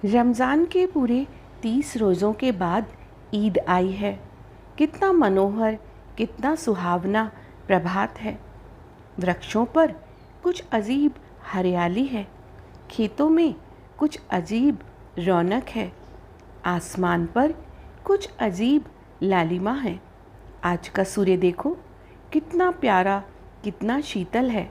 रमज़ान के पूरे 30 रोज़ों के बाद ईद आई है। कितना मनोहर, कितना सुहावना प्रभात है। वृक्षों पर कुछ अजीब हरियाली है, खेतों में कुछ अजीब रौनक है, आसमान पर कुछ अजीब लालिमा है। आज का सूर्य देखो, कितना प्यारा, कितना शीतल है,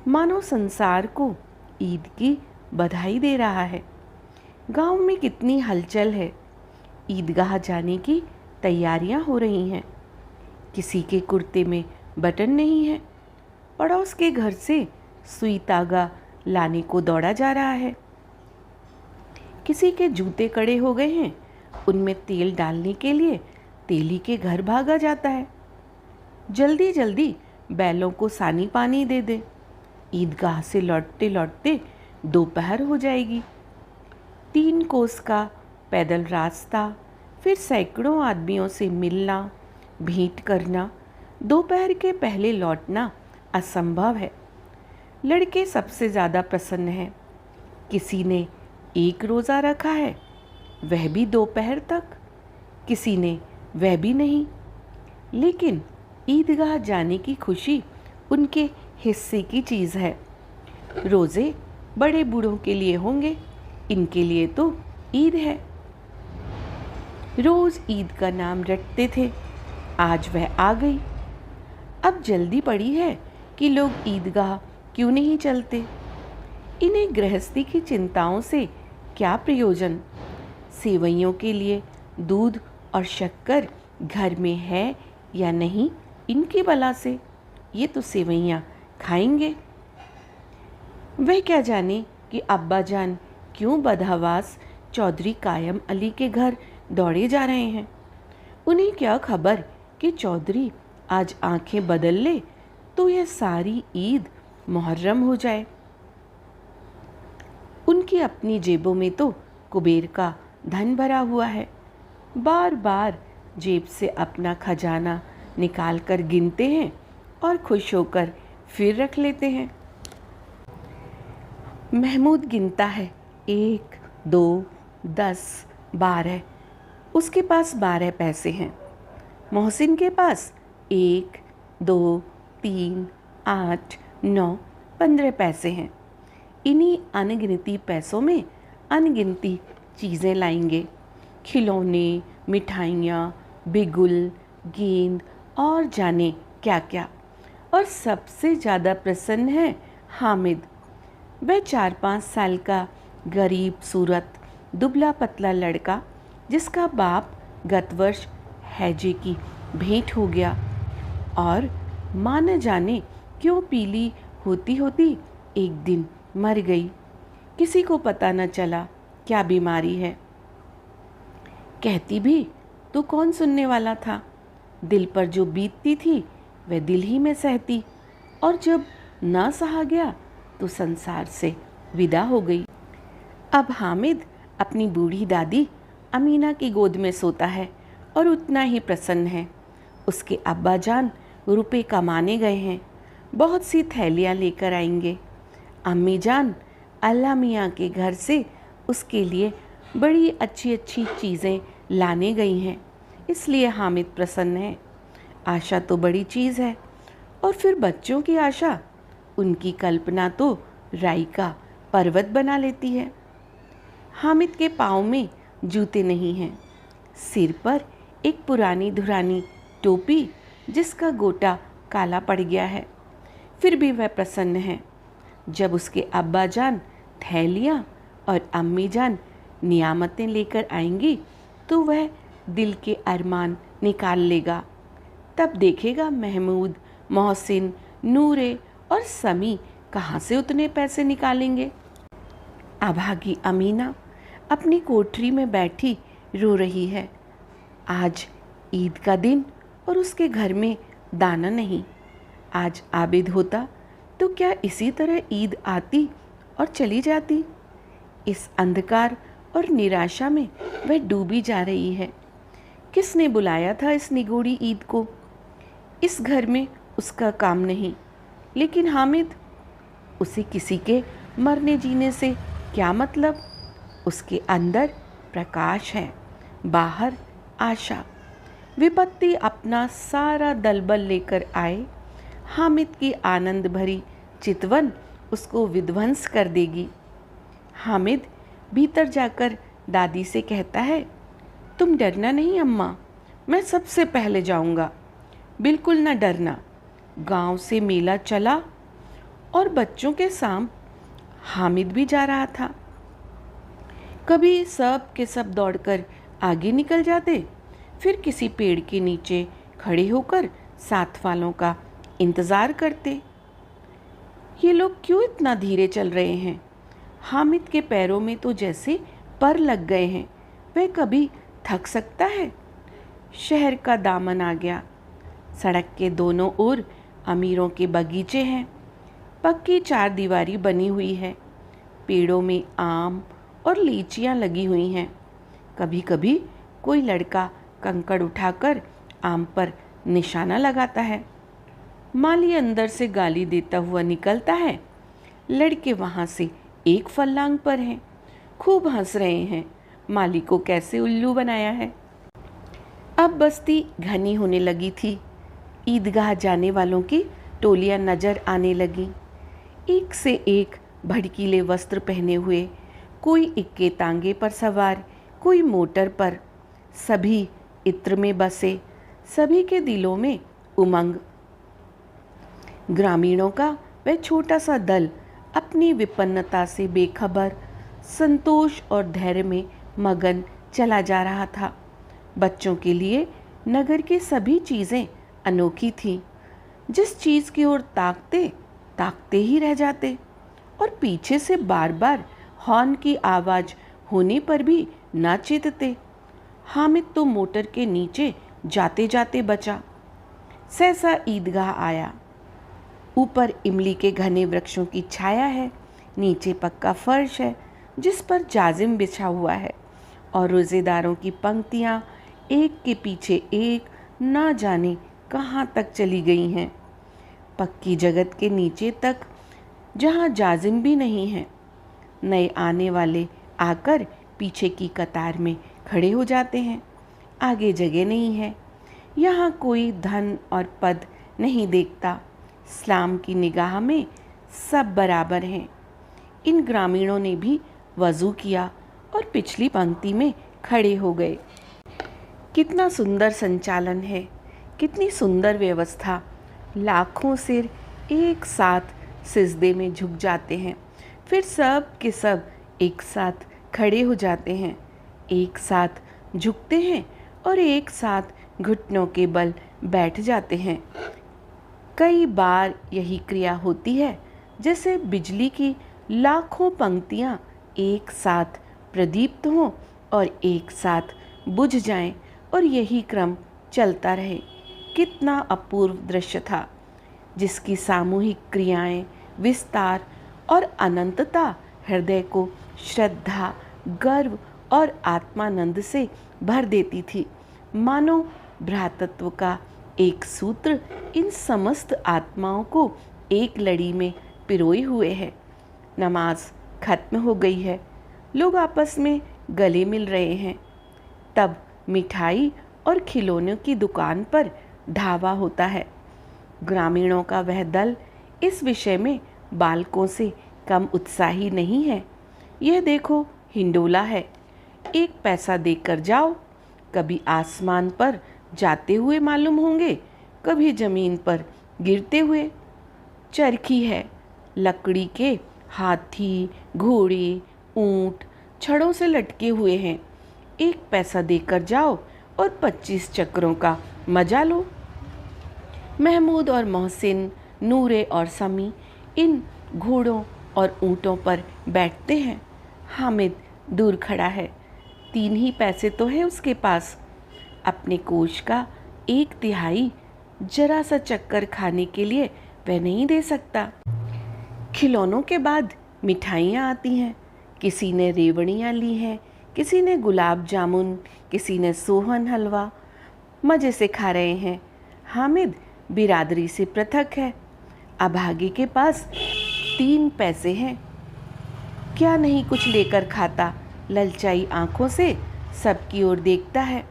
मानो संसार को ईद की बधाई दे रहा है। गांव में कितनी हलचल है, ईदगाह जाने की तैयारियां हो रही हैं। किसी के कुर्ते में बटन नहीं है, पड़ोस के घर से सुई तागा लाने को दौड़ा जा रहा है। किसी के जूते कड़े हो गए हैं, उनमें तेल डालने के लिए तेली के घर भागा जाता है। जल्दी जल्दी बैलों को सानी पानी दे दे, ईदगाह से लौटते लौटते दोपहर हो जाएगी। 3 कोस का पैदल रास्ता, फिर सैकड़ों आदमियों से मिलना, भेंट करना, दोपहर के पहले लौटना असंभव है। लड़के सबसे ज़्यादा प्रसन्न हैं। किसी ने 1 रोज़ा रखा है, वह भी दोपहर तक, किसी ने वह भी नहीं। लेकिन ईदगाह जाने की खुशी उनके हिस्से की चीज़ है। रोज़े बड़े बूढ़ों के लिए होंगे, इनके लिए तो ईद है। रोज़ ईद का नाम रटते थे, आज वह आ गई। अब जल्दी पड़ी है कि लोग ईदगाह क्यों नहीं चलते। इन्हें गृहस्थी की चिंताओं से क्या प्रयोजन। सेवइयों के लिए दूध और शक्कर घर में है या नहीं, इनकी बला से ये तो सेवइयाँ खाएंगे। वह क्या जाने कि अब्बा जान क्यों बदहवास चौधरी कायम अली के घर दौड़े जा रहे हैं। उन्हें क्या खबर कि चौधरी आज आंखें बदल ले तो यह सारी ईद मुहर्रम हो जाए। उनकी अपनी जेबों में तो कुबेर का धन भरा हुआ है। बार बार जेब से अपना खजाना निकाल कर गिनते हैं और खुश होकर फिर रख लेते हैं। महमूद गिनता है, 1, 2, 10, 12। उसके पास 12 पैसे हैं। मोहसिन के पास 1, 2, 3, 8, 9, 15 पैसे हैं। इन्हीं अनगिनती पैसों में अनगिनती चीज़ें लाएंगे, खिलौने, मिठाइयाँ, बिगुल, गेंद और जाने क्या क्या। और सबसे ज़्यादा प्रसन्न है हामिद। वह 4-5 साल का गरीब सूरत दुबला पतला लड़का, जिसका बाप गत वर्ष हैजे की भेंट हो गया और माँ न जाने क्यों पीली होती होती एक दिन मर गई। किसी को पता न चला क्या बीमारी है। कहती भी तो कौन सुनने वाला था। दिल पर जो बीतती थी वह दिल ही में सहती, और जब ना सहा गया तो संसार से विदा हो गई। अब हामिद अपनी बूढ़ी दादी अमीना की गोद में सोता है और उतना ही प्रसन्न है। उसके अब्बा जान रुपए कमाने गए हैं, बहुत सी थैलियाँ लेकर आएंगे। अम्मी जान अल्लाह मियाँ के घर से उसके लिए बड़ी अच्छी अच्छी चीज़ें लाने गई हैं, इसलिए हामिद प्रसन्न है। आशा तो बड़ी चीज़ है, और फिर बच्चों की आशा, उनकी कल्पना तो राई का पर्वत बना लेती है। हामिद के पाँव में जूते नहीं हैं, सिर पर एक पुरानी धुरानी टोपी जिसका गोटा काला पड़ गया है। फिर भी वह प्रसन्न है। जब उसके अब्बा जान थैलियाँ और अम्मी जान नियामतें लेकर आएंगी तो वह दिल के अरमान निकाल लेगा। तब देखेगा महमूद, मोहसिन, नूरे और समी कहाँ से उतने पैसे निकालेंगे। अभागी अमीना अपनी कोठरी में बैठी रो रही है। आज ईद का दिन और उसके घर में दाना नहीं। आज आबिद होता तो क्या इसी तरह ईद आती और चली जाती। इस अंधकार और निराशा में वह डूबी जा रही है। किसने बुलाया था इस निगूढ़ी ईद को। इस घर में उसका काम नहीं, लेकिन हामिद, उसे किसी के मरने जीने से क्या मतलब। उसके अंदर प्रकाश है, बाहर आशा। विपत्ति अपना सारा दलबल लेकर आए, हामिद की आनंद भरी चितवन उसको विध्वंस कर देगी। हामिद भीतर जाकर दादी से कहता है, तुम डरना नहीं अम्मा, मैं सबसे पहले जाऊंगा। बिल्कुल ना डरना। गांव से मेला चला और बच्चों के साथ हामिद भी जा रहा था। कभी सब के सब दौड़कर आगे निकल जाते, फिर किसी पेड़ के नीचे खड़े होकर साथ वालों का इंतज़ार करते। ये लोग क्यों इतना धीरे चल रहे हैं? हामिद के पैरों में तो जैसे पर लग गए हैं। वह कभी थक सकता है? शहर का दामन आ गया। सड़क के दोनों ओर अमीरों के बगीचे हैं। पक्की चार दीवारी बनी हुई है। पेड़ों में आम और लीचियां लगी हुई हैं। कभी कभी कोई लड़का कंकड़ उठाकर आम पर निशाना लगाता है। माली अंदर से गाली देता हुआ निकलता है। लड़के वहाँ से एक फल्लांग पर हैं, खूब हंस रहे हैं। माली को कैसे उल्लू बनाया है। अब बस्ती घनी होने लगी थी। ईदगाह जाने वालों की टोलियां नजर आने लगी। एक से एक भड़कीले वस्त्र पहने हुए, कोई इक्के तांगे पर सवार, कोई मोटर पर। सभी इत्र में बसे, सभी के दिलों में उमंग। ग्रामीणों का वह छोटा सा दल अपनी विपन्नता से बेखबर, संतोष और धैर्य में मगन चला जा रहा था। बच्चों के लिए नगर की सभी चीज़ें अनोखी थीं। जिस चीज़ की ओर ताकते ताकते ही रह जाते, और पीछे से बार बार हॉर्न की आवाज़ होने पर भी ना चेतते। हामिद तो मोटर के नीचे जाते जाते बचा। सहसा ईदगाह आया। ऊपर इमली के घने वृक्षों की छाया है, नीचे पक्का फर्श है जिस पर जाजिम बिछा हुआ है, और रोज़ेदारों की पंक्तियाँ एक के पीछे एक ना जाने कहाँ तक चली गई हैं। पक्की जगत के नीचे तक, जहाँ जाजिम भी नहीं है। नए आने वाले आकर पीछे की कतार में खड़े हो जाते हैं। आगे जगह नहीं है। यहाँ कोई धन और पद नहीं देखता। इस्लाम की निगाह में सब बराबर हैं। इन ग्रामीणों ने भी वज़ू किया और पिछली पंक्ति में खड़े हो गए। कितना सुंदर संचालन है, कितनी सुंदर व्यवस्था। लाखों सिर एक साथ सिजदे में झुक जाते हैं, फिर सब के सब एक साथ खड़े हो जाते हैं, एक साथ झुकते हैं और एक साथ घुटनों के बल बैठ जाते हैं। कई बार यही क्रिया होती है, जैसे बिजली की लाखों पंक्तियाँ एक साथ प्रदीप्त हों और एक साथ बुझ जाएं, और यही क्रम चलता रहे। कितना अपूर्व दृश्य था, जिसकी सामूहिक क्रियाएं, विस्तार और अनंतता हृदय को श्रद्धा, गर्व और आत्मानंद से भर देती थी। मानो भ्रातृत्व का एक सूत्र इन समस्त आत्माओं को एक लड़ी में पिरोए हुए है। नमाज खत्म हो गई है, लोग आपस में गले मिल रहे हैं। तब मिठाई और खिलौनों की दुकान पर ढावा होता है। ग्रामीणों का वह दल इस विषय में बालकों से कम उत्साही नहीं है। यह देखो, हिंडोला है, 1 पैसा देकर जाओ। कभी आसमान पर जाते हुए मालूम होंगे, कभी जमीन पर गिरते हुए। चरखी है, लकड़ी के हाथी, घोड़े, ऊंट छड़ों से लटके हुए हैं। 1 पैसा देकर जाओ और 25 चक्रों का मजा लो। महमूद और मोहसिन, नूरे और समी इन घोड़ों और ऊँटों पर बैठते हैं। हामिद दूर खड़ा है। 3 ही पैसे तो है उसके पास। अपने कोष का 1/3 जरा सा चक्कर खाने के लिए वह नहीं दे सकता। खिलौनों के बाद मिठाइयाँ आती हैं। किसी ने रेवड़ियाँ ली हैं, किसी ने गुलाब जामुन, किसी ने सोहन हलवा। मज़े से खा रहे हैं। हामिद बिरादरी से पृथक है। अभागे के पास 3 पैसे हैं। क्या नहीं कुछ लेकर खाता, ललचाई आंखों से सबकी ओर देखता है।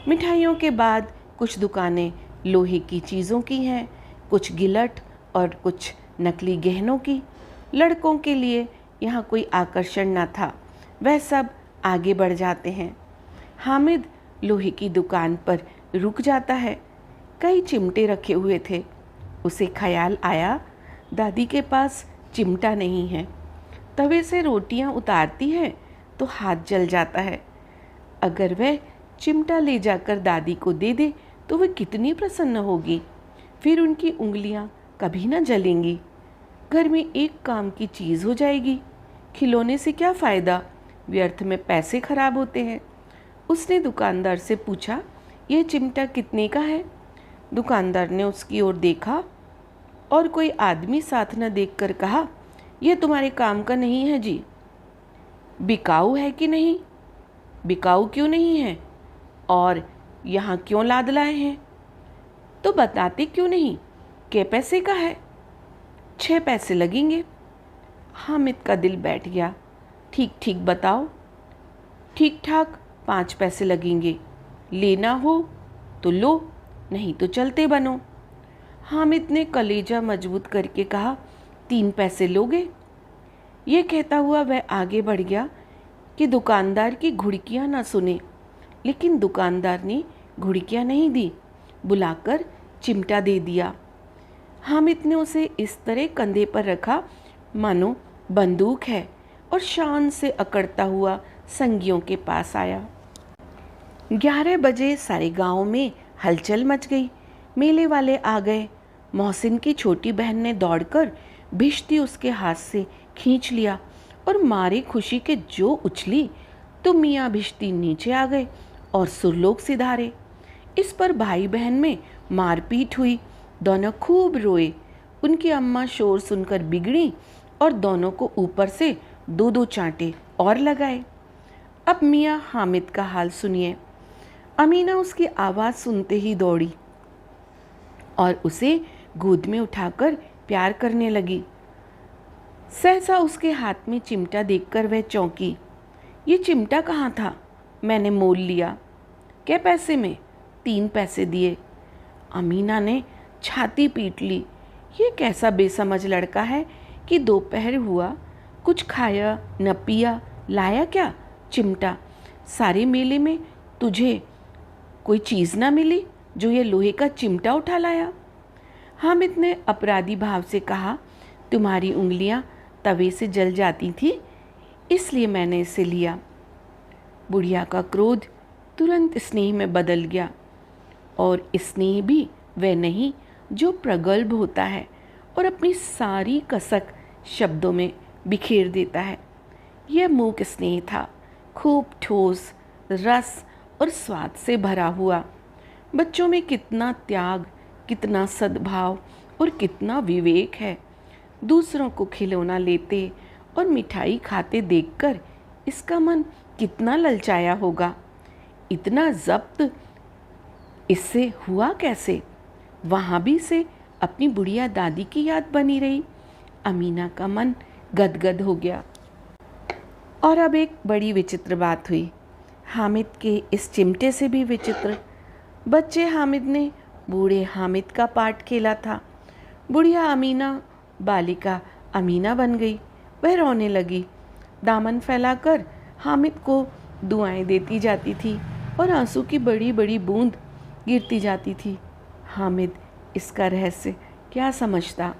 मिठाइयों के बाद कुछ दुकानें लोहे की चीज़ों की हैं, कुछ गिलट और कुछ नकली गहनों की। लड़कों के लिए यहाँ कोई आकर्षण न था, वह सब आगे बढ़ जाते हैं। हामिद लोहे की दुकान पर रुक जाता है। कई चिमटे रखे हुए थे। उसे ख्याल आया, दादी के पास चिमटा नहीं है। तवे से रोटियां उतारती है तो हाथ जल जाता है। अगर वह चिमटा ले जाकर दादी को दे दे तो वह कितनी प्रसन्न होगी। फिर उनकी उंगलियां कभी न जलेंगी। घर में एक काम की चीज़ हो जाएगी। खिलौने से क्या फ़ायदा, व्यर्थ में पैसे खराब होते हैं। उसने दुकानदार से पूछा, यह चिमटा कितने का है? दुकानदार ने उसकी ओर देखा और कोई आदमी साथ न देखकर कहा, यह तुम्हारे काम का नहीं है जी। बिकाऊ है कि नहीं? बिकाऊ क्यों नहीं है? और यहाँ क्यों लाद लाए हैं? तो बताते क्यों नहीं? कै पैसे का है? 6 पैसे लगेंगे। हामिद का दिल बैठ गया। ठीक ठीक बताओ। ठीक ठाक 5 पैसे लगेंगे। लेना हो तो लो, नहीं तो चलते बनो। हामिद ने कलेजा मजबूत करके कहा, 3 पैसे लोगे? ये कहता हुआ वह आगे बढ़ गया कि दुकानदार की घुड़कियाँ ना सुने। लेकिन दुकानदार ने घुड़कियाँ नहीं दी, बुलाकर चिमटा दे दिया। हामिद ने उसे इस तरह कंधे पर रखा मानो बंदूक है और शान से अकड़ता हुआ संगियों के पास आया। 11 बजे सारे गांव में हलचल मच गई। मेले वाले आ गए। मोहसिन की छोटी बहन ने दौड़कर भिश्ती उसके हाथ से खींच लिया और मारे खुशी के जो उछली तो मियाँ भिश्ती नीचे आ गए और सुरलोक सिधारे। इस पर भाई बहन में मारपीट हुई। दोनों खूब रोए। उनकी अम्मा शोर सुनकर बिगड़ी और दोनों को ऊपर से 2-2 चांटे और लगाए। अब मियाँ हामिद का हाल सुनिए। अमीना उसकी आवाज़ सुनते ही दौड़ी और उसे गोद में उठाकर प्यार करने लगी। सहसा उसके हाथ में चिमटा देखकर वह चौंकी। ये चिमटा कहाँ था? मैंने मोल लिया। क्या पैसे में? 3 पैसे दिए। अमीना ने छाती पीट ली। ये कैसा बेसमझ लड़का है कि दोपहर हुआ, कुछ खाया न पिया, लाया क्या? चिमटा। सारे मेले में तुझे कोई चीज़ ना मिली जो ये लोहे का चिमटा उठा लाया? हामिद ने अपराधी भाव से कहा, तुम्हारी उंगलियां तवे से जल जाती थी, इसलिए मैंने इसे लिया। बुढ़िया का क्रोध तुरंत स्नेह में बदल गया, और स्नेह भी वह नहीं जो प्रगल्भ होता है और अपनी सारी कसक शब्दों में बिखेर देता है। यह मूक स्नेह था, खूब ठोस, रस और स्वाद से भरा हुआ। बच्चों में कितना त्याग, कितना सद्भाव और कितना विवेक है। दूसरों को खिलौना लेते और मिठाई खाते देखकर इसका मन कितना ललचाया होगा। इतना जब्त इससे हुआ कैसे? वहाँ भी से अपनी बुढ़िया दादी की याद बनी रही। अमीना का मन गदगद हो गया। और अब एक बड़ी विचित्र बात हुई। हामिद के इस चिमटे से भी विचित्र। बच्चे हामिद ने बूढ़े हामिद का पार्ट खेला था। बुढ़िया अमीना बालिका अमीना बन गई। वह रोने लगी, दामन फैलाकर हामिद को दुआएं देती जाती थी और आंसू की बड़ी बड़ी बूंद गिरती जाती थी। हामिद इसका रहस्य क्या समझता?